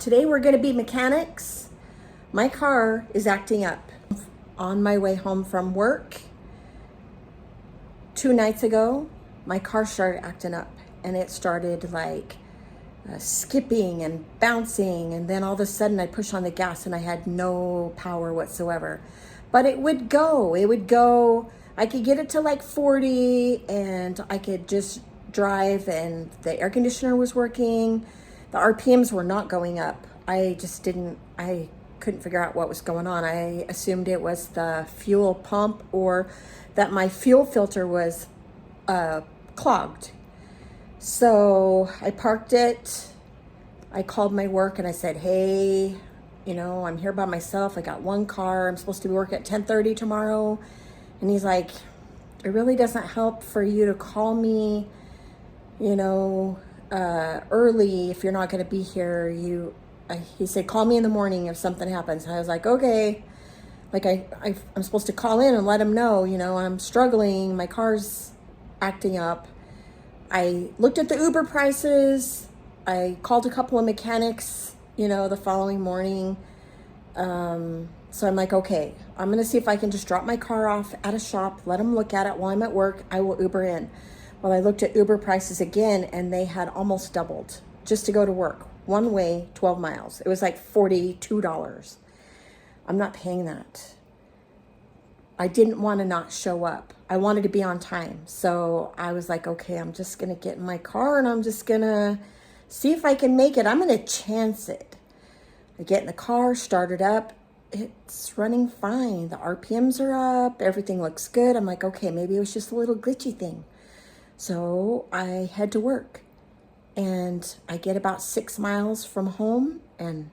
Today we're going to be mechanics. My car is acting up. On my way home from work, 2 nights ago, my car started acting up, and it started like skipping and bouncing, and then all of a sudden I pushed on the gas and I had no power whatsoever. But it would go, I could get it to like 40 and I could just drive, and the air conditioner was working. The RPMs were not going up. I couldn't figure out what was going on. I assumed it was the fuel pump or that my fuel filter was clogged. So I parked it. I called my work and I said, hey, I'm here by myself. I got one car. I'm supposed to be working at 10:30 tomorrow. And he's like, it really doesn't help for you to call me, early if you're not going to be here. He said, call me in the morning if something happens. And I was like, okay. Like I'm supposed to call in and let him know, I'm struggling. My car's acting up. I looked at the Uber prices. I called a couple of mechanics, the following morning. So I'm like, okay, I'm going to see if I can just drop my car off at a shop, let them look at it while I'm at work. I will Uber in. Well, I looked at Uber prices again, and they had almost doubled just to go to work. One way, 12 miles. It was like $42. I'm not paying that. I didn't want to not show up. I wanted to be on time. So I was like, okay, I'm just going to get in my car and I'm just going to see if I can make it. I'm going to chance it. I get in the car, start it up. It's running fine. The RPMs are up. Everything looks good. I'm like, okay, maybe it was just a little glitchy thing. So I head to work. And I get about 6 miles from home and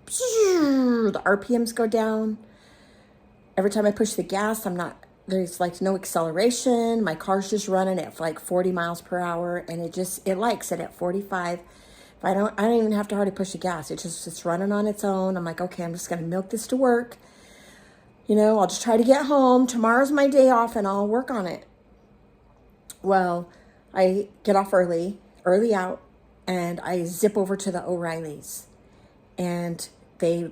the RPMs go down. Every time I push the gas, there's like no acceleration. My car's just running at like 40 miles per hour, and it likes it at 45. I don't even have to hardly push the gas. It's running on its own. I'm like, okay, I'm just going to milk this to work. I'll just try to get home. Tomorrow's my day off and I'll work on it. Well, I get off early out, and I zip over to the O'Reilly's, and they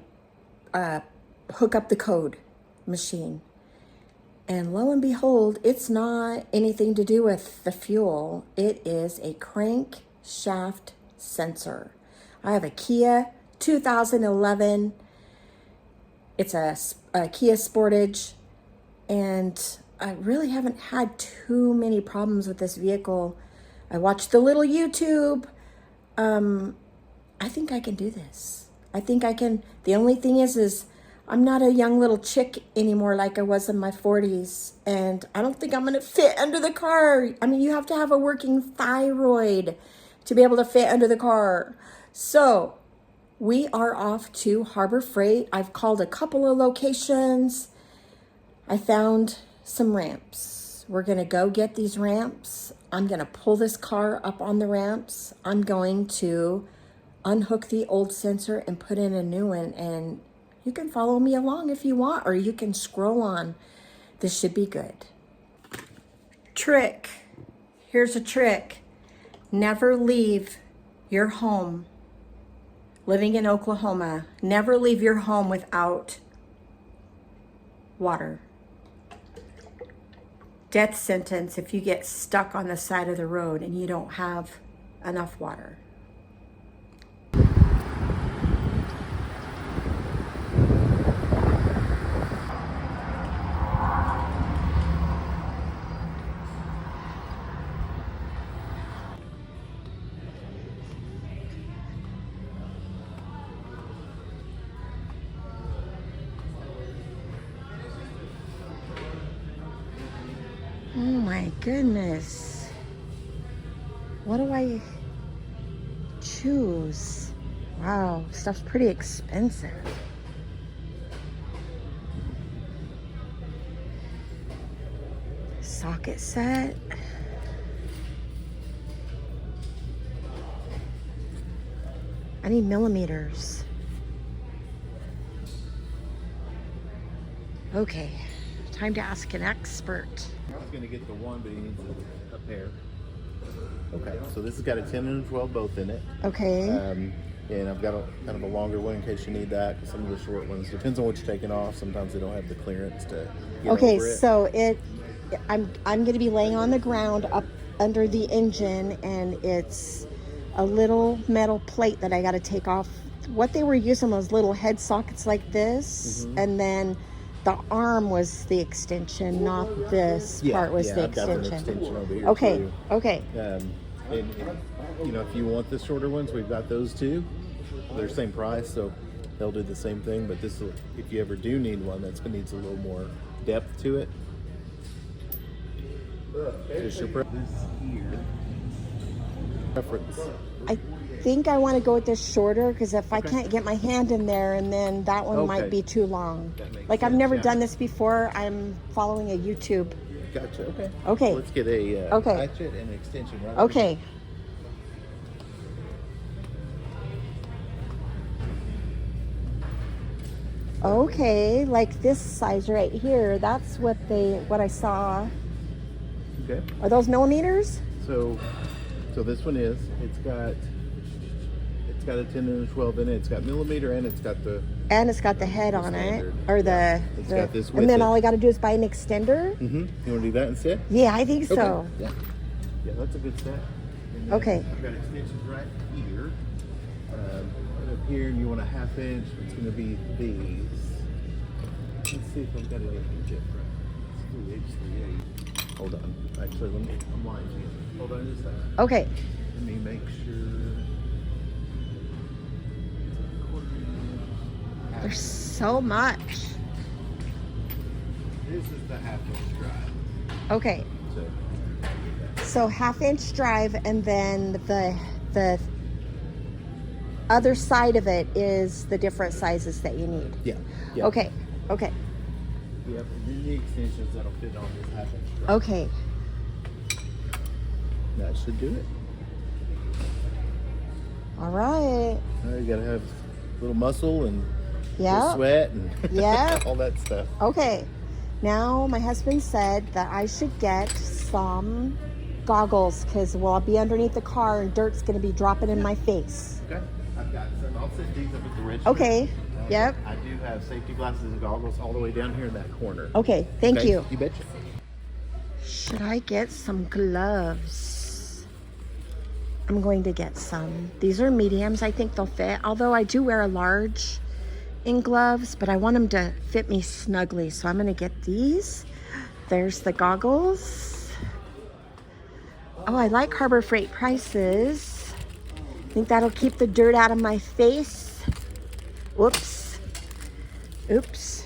hook up the code machine. And lo and behold, it's not anything to do with the fuel. It is a crankshaft sensor. I have a Kia 2011. It's a Kia Sportage, and I really haven't had too many problems with this vehicle. I watched the little YouTube. I think I can do this. I think I can. The only thing is I'm not a young little chick anymore like I was in my 40s. And I don't think I'm going to fit under the car. I mean, you have to have a working thyroid to be able to fit under the car. So we are off to Harbor Freight. I've called a couple of locations. I found some ramps. We're going to go get these ramps. I'm going to pull this car up on the ramps. I'm going to unhook the old sensor and put in a new one. And you can follow me along if you want, or you can scroll on. This should be good. Trick. Here's a trick. Never leave your home. Living in Oklahoma, never leave your home without water. Death sentence if you get stuck on the side of the road and you don't have enough water. Oh my goodness. What do I choose? Wow, stuff's pretty expensive. Socket set. I need millimeters. Okay, time to ask an expert. I was going to get the one, but he needs a pair. Okay, so this has got a 10 and a 12 both in it. Okay. And I've got a kind of a longer one in case you need that. 'Cause some of the short ones, depends on what you're taking off. Sometimes they don't have the clearance to get Okay, over it. so I'm going to be laying on the ground up under the engine, and it's a little metal plate that I got to take off. What they were using was little head sockets like this, and then the arm was the extension, not this part was the I've got an extension. extension over here Okay, too. okay. And you know, if you want the shorter ones, we've got those too. They're the same price, so they'll do the same thing. But this will, if you ever do need one, that's going to need a little more depth to it. Just your preference. I think I want to go with this shorter because if I can't get my hand in there, and then that one might be too long. Like I've never done this before. I'm following a YouTube. Gotcha. Okay. Okay. Let's get a hatchet and an extension right over Okay. here. Okay, like this size right here. That's what I saw. Okay. Are those millimeters? So this one is. It's got a 10 and a 12 in it. It's got millimeter and it's got the. And it's got the head on standard. it, or the. It's got this with and then it. all I got to do is buy an extender. Mm-hmm. You want to do that instead? Yeah, I think so. Okay. Yeah. Yeah, that's a good step. And then Okay. I've got extensions right here. Right up here, and you want a 1/2 inch. It's going to be these. Let's see if I've got anything different. It's 3H38. Hold on. Actually, I'm lying to you. Hold on just a second. Okay. Let me make sure. There's so much. This is the 1/2 inch drive. Okay. So 1/2 inch drive, and then the other side of it is the different sizes that you need. Yeah. Okay. Okay. Yep. And then the extensions that'll fit on this 1/2 inch drive. Okay. That should do it. All right. You gotta have a little muscle and Yeah. sweat and Yeah. all that stuff. Okay. Now my husband said that I should get some goggles because I'll be underneath the car and dirt's going to be dropping in my face. Okay. I've got some. I'll set these up at the register. Okay. Yep. I do have safety glasses and goggles all the way down here in that corner. Okay. Thank Okay? you. You betcha. Should I get some gloves? I'm going to get some. These are mediums. I think they'll fit. Although I do wear a large in gloves, but I want them to fit me snugly. So I'm going to get these. There's the goggles. Oh, I like Harbor Freight prices. I think that'll keep the dirt out of my face. Whoops. Oops.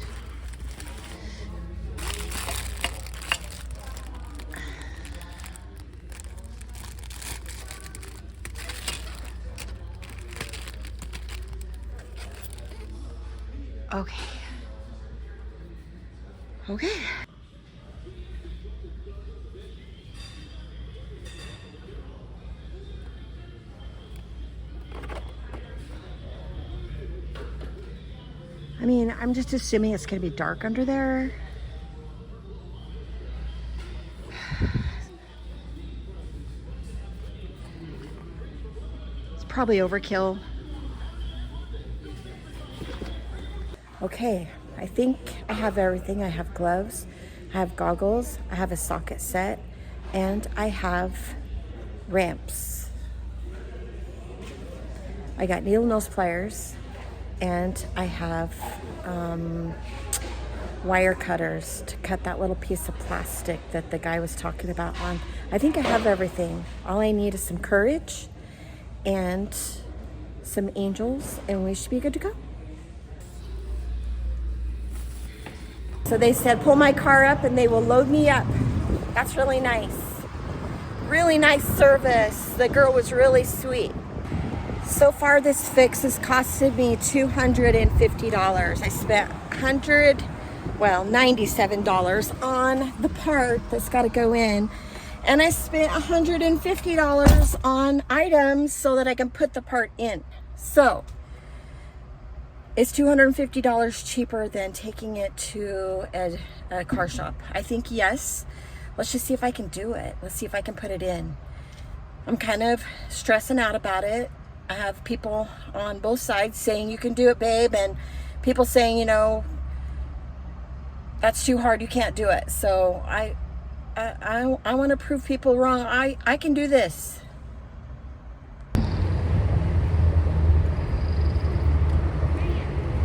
Okay. Okay. I mean, I'm just assuming it's going to be dark under there. It's probably overkill. Okay, I think I have everything. I have gloves, I have goggles, I have a socket set, and I have ramps. I got needle nose pliers, and I have wire cutters to cut that little piece of plastic that the guy was talking about on. I think I have everything. All I need is some courage and some angels, and we should be good to go. So they said, pull my car up and they will load me up. That's really nice. Really nice service. The girl was really sweet. So far this fix has costed me $250. I spent $97 on the part that's got to go in. And I spent $150 on items so that I can put the part in. So it's $250 cheaper than taking it to a car shop. I think yes. Let's just see if I can do it. Let's see if I can put it in. I'm kind of stressing out about it, I have people on both sides saying you can do it, babe, and people saying, you know, that's too hard, you can't do it. So I want to prove people wrong. I can do this. He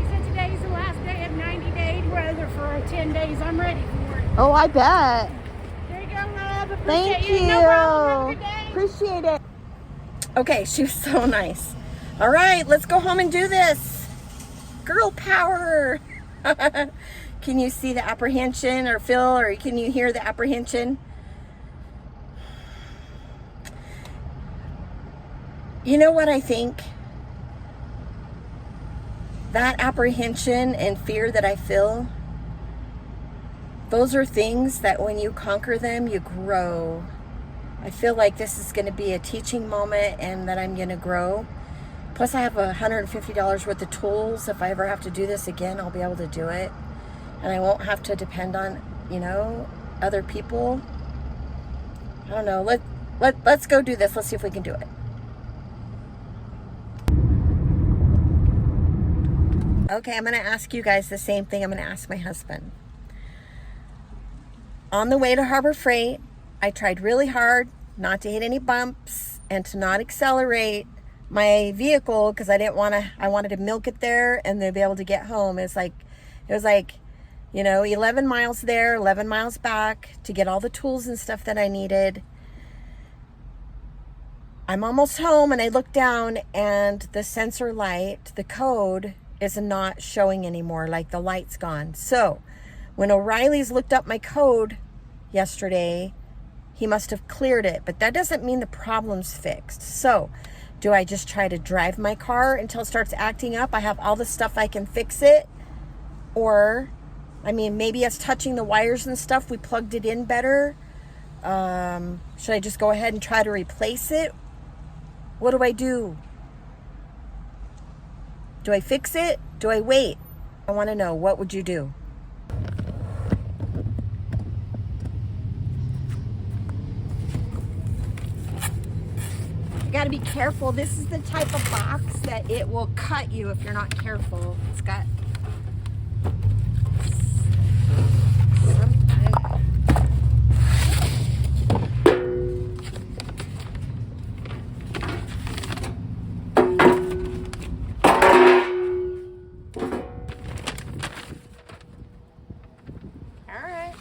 said today's the last day of 90-day weather for 10 days. I'm ready for it. Oh, I bet. There you go, love. Appreciate Thank you. No problem. Have a good day. Appreciate it. Okay, she was so nice. All right, let's go home and do this. Girl power. Can you see the apprehension or feel, or can you hear the apprehension? You know what I think? That apprehension and fear that I feel, those are things that when you conquer them, you grow. I feel like this is going to be a teaching moment and that I'm going to grow. Plus I have $150 worth of tools. If I ever have to do this again, I'll be able to do it. And I won't have to depend on, you know, other people. I don't know. Let's go do this. Let's see if we can do it. Okay, I'm going to ask you guys the same thing I'm going to ask my husband. On the way to Harbor Freight, I tried really hard not to hit any bumps and to not accelerate my vehicle because I wanted to milk it there and then be able to get home. It was like, you know, 11 miles there, 11 miles back to get all the tools and stuff that I needed. I'm almost home and I look down and the sensor light, the code is not showing anymore, like the light's gone. So when O'Reilly's looked up my code yesterday, he must have cleared it, but that doesn't mean the problem's fixed. So do I just try to drive my car until it starts acting up? I have all the stuff I can fix it. Or, I mean, maybe it's touching the wires and stuff. We plugged it in better. Should I just go ahead and try to replace it? What do I do? Do I fix it? Do I wait? I want to know, what would you do? You got to be careful. This is the type of box that it will cut you if you're not careful. It's got all right.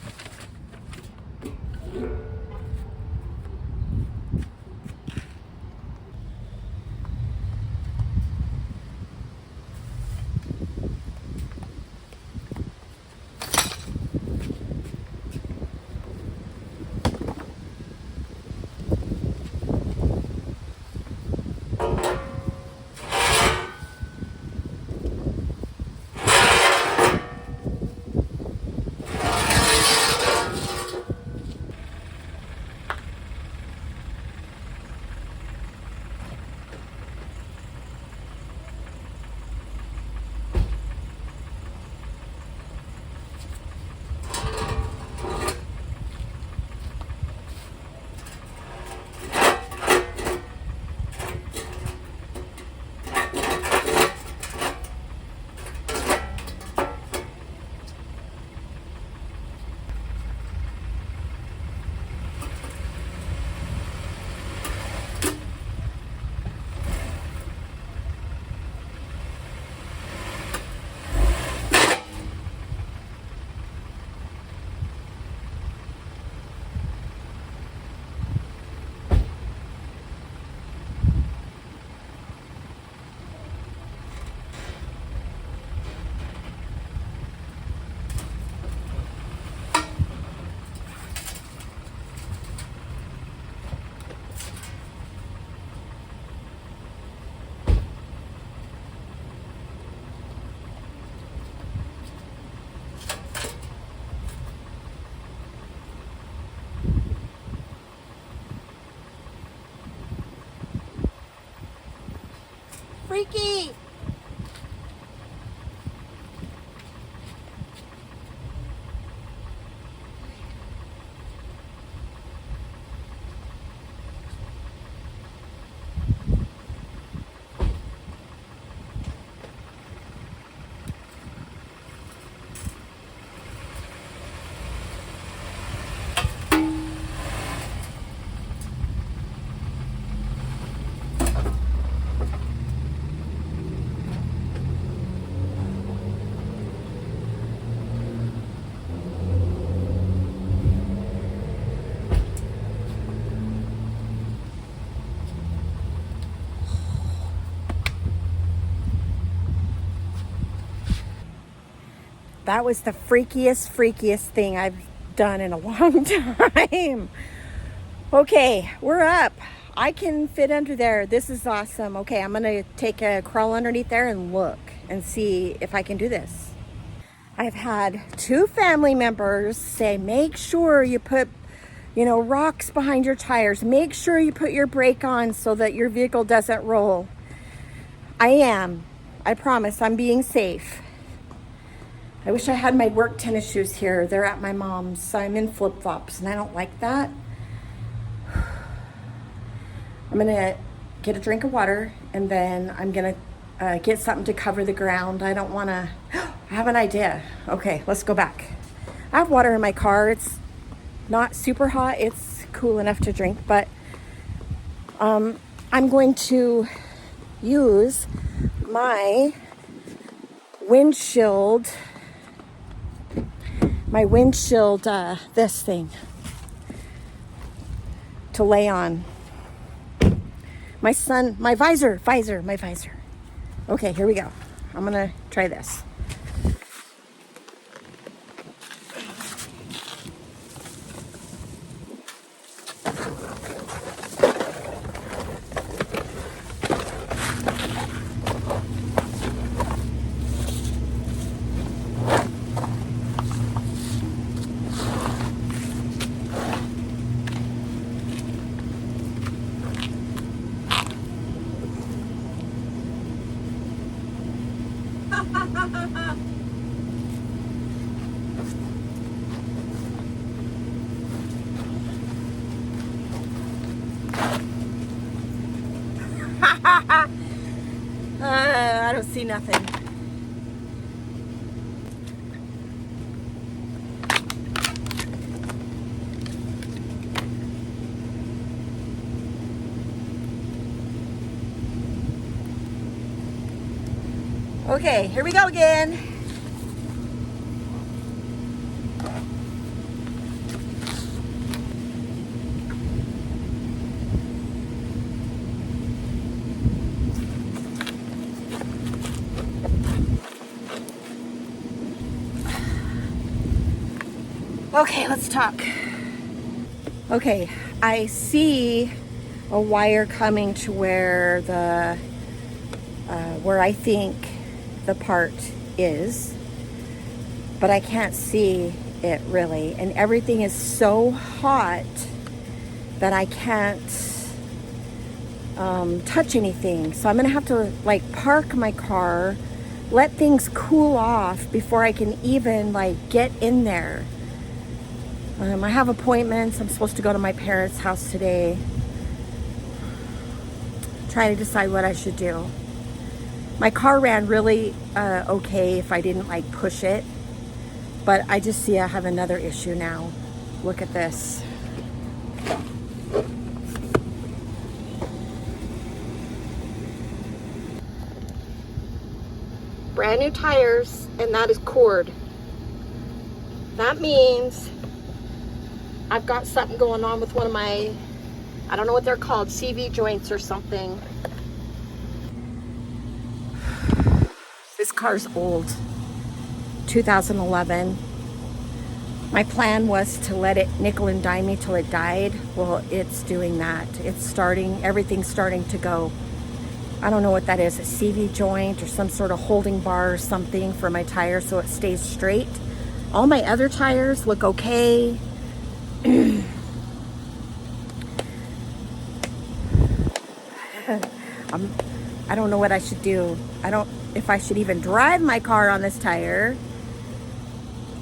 That was the freakiest thing I've done in a long time. Okay, we're up. I can fit under there. This is awesome. Okay, I'm gonna take a crawl underneath there and look and see if I can do this. I've had 2 family members say, make sure you put, rocks behind your tires. Make sure you put your brake on so that your vehicle doesn't roll. I am. I promise I'm being safe. I wish I had my work tennis shoes here. They're at my mom's, so I'm in flip-flops and I don't like that. I'm gonna get a drink of water and then I'm gonna get something to cover the ground. I don't wanna, I have an idea. Okay, let's go back. I have water in my car. It's not super hot. It's cool enough to drink, but I'm going to use my windshield, this thing to lay on. My visor. Okay, here we go. I'm gonna try this. I don't see nothing. Okay, here we go again. Okay, let's talk. Okay, I see a wire coming to where where I think the part is, but I can't see it really, and everything is so hot that I can't touch anything. So I'm gonna have to park my car, let things cool off before I can even get in there. I have appointments. I'm supposed to go to my parents' house today. Trying to decide what I should do. My car ran really okay if I didn't push it, but I just see I have another issue now. Look at this. Brand new tires, and that is cord. That means I've got something going on with one of my, I don't know what they're called, CV joints or something. This car's old, 2011. My plan was to let it nickel and dime me till it died. Well, it's doing that. Everything's starting to go. I don't know what that is, a CV joint or some sort of holding bar or something for my tire so it stays straight. All my other tires look okay. I don't know what I should do. If I should even drive my car on this tire.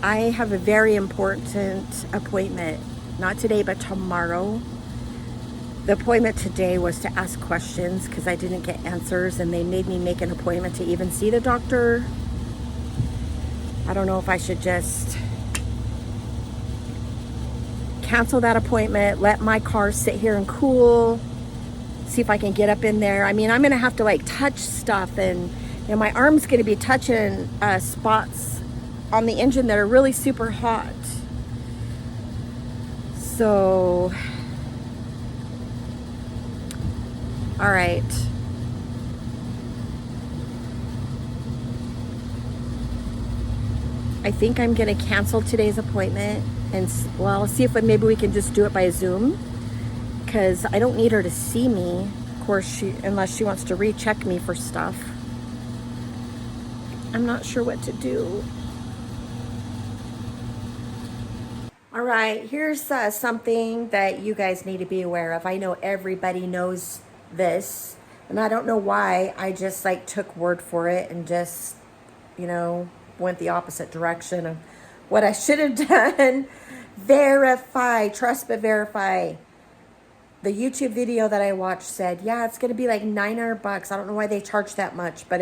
I have a very important appointment, not today, but tomorrow. The appointment today was to ask questions because I didn't get answers, and they made me make an appointment to even see the doctor. I don't know if I should just cancel that appointment, let my car sit here and cool, see if I can get up in there. I mean, I'm gonna have to touch stuff, and my arm's gonna be touching spots on the engine that are really super hot. So, all right. I think I'm going to cancel today's appointment and, well, see if maybe we can just do it by Zoom, because I don't need her to see me, of course, unless she wants to recheck me for stuff. I'm not sure what to do. All right, here's something that you guys need to be aware of. I know everybody knows this, and I don't know why I just like took word for it and just, you know, went the opposite direction of what I should have done. Verify, trust but verify. The YouTube video that I watched said, yeah, it's going to be like $900. I don't know why they charge that much, but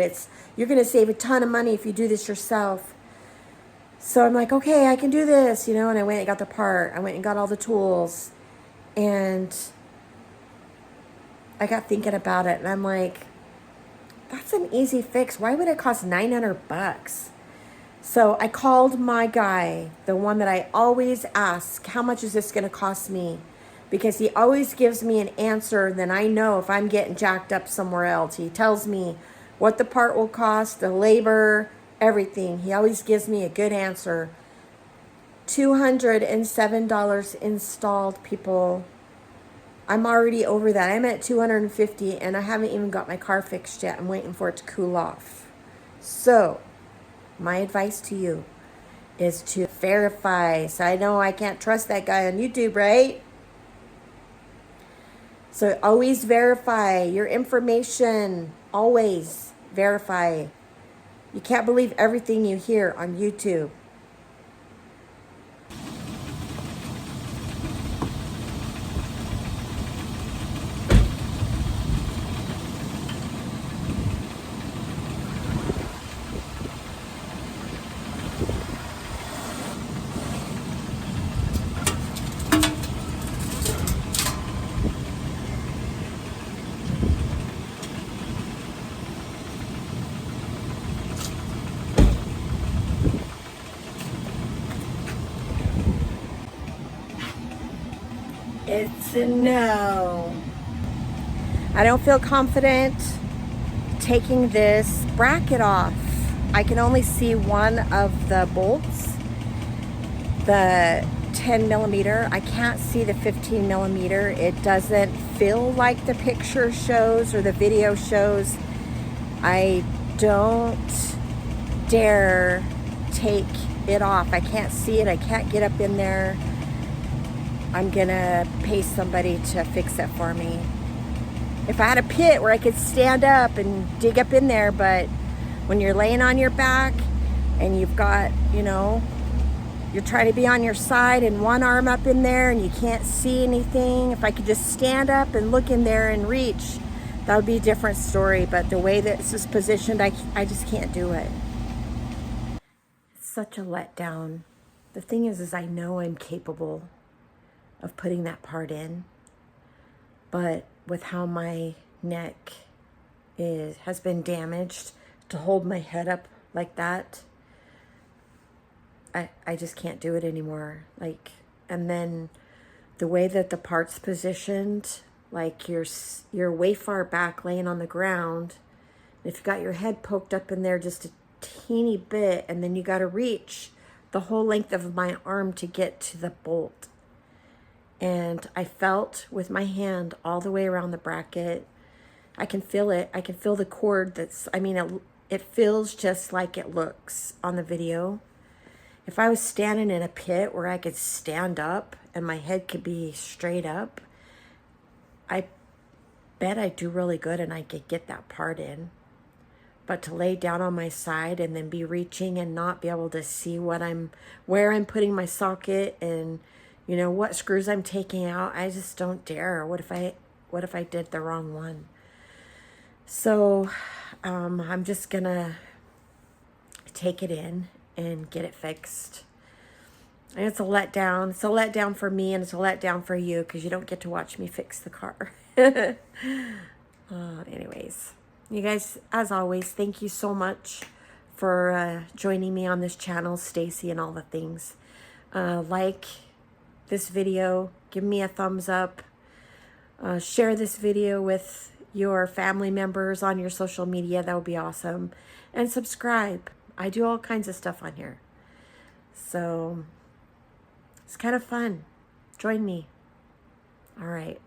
you're going to save a ton of money if you do this yourself. So I'm like, okay, I can do this, you know, and I went and got the part. I went and got all the tools, and I got thinking about it, and I'm like, that's an easy fix. Why would it cost $900? So I called my guy, the one that I always ask, how much is this going to cost me? Because he always gives me an answer, then I know if I'm getting jacked up somewhere else. He tells me what the part will cost, the labor, everything. He always gives me a good answer. $207 installed, people. I'm already over that. I'm at $250, and I haven't even got my car fixed yet. I'm waiting for it to cool off. So my advice to you is to verify. So I know I can't trust that guy on YouTube, right? So always verify your information. Always verify. You can't believe everything you hear on YouTube. It's a no. I don't feel confident taking this bracket off. I can only see one of the bolts, the 10 millimeter. I can't see the 15 millimeter. It doesn't feel like the picture shows or the video shows. I don't dare take it off. I can't see it. I can't get up in there. I'm gonna pay somebody to fix it for me. If I had a pit where I could stand up and dig up in there, but when you're laying on your back and you've got, you know, you're trying to be on your side and one arm up in there and you can't see anything, if I could just stand up and look in there and reach, that would be a different story. But the way that this is positioned, I just can't do it. It's such a letdown. The thing is I know I'm capable of putting that part in, but with how my neck has been damaged to hold my head up like that, I just can't do it anymore. Like, and then the way that the part's positioned, like you're way far back laying on the ground. If you got your head poked up in there just a teeny bit, and then you got to reach the whole length of my arm to get to the bolt. And I felt with my hand all the way around the bracket. I can feel it. I can feel the cord it feels just like it looks on the video. If I was standing in a pit where I could stand up and my head could be straight up, I bet I'd do really good and I could get that part in. But to lay down on my side and then be reaching and not be able to see where I'm putting my socket and, you know, what screws I'm taking out, I just don't dare. What if I did the wrong one? So I'm just gonna take it in and get it fixed. And it's a letdown. It's a letdown for me, and it's a letdown for you because you don't get to watch me fix the car. Anyways, you guys, as always, thank you so much for joining me on this channel, Stacey and all the things. Like this video, give me a thumbs up, share this video with your family members on your social media. That would be awesome. And subscribe. I do all kinds of stuff on here. So it's kind of fun. Join me. All right.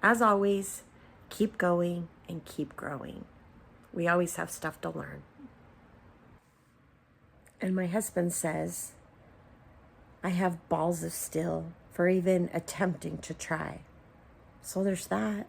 As always, keep going and keep growing. We always have stuff to learn. And my husband says, I have balls of steel for even attempting to try. So there's that.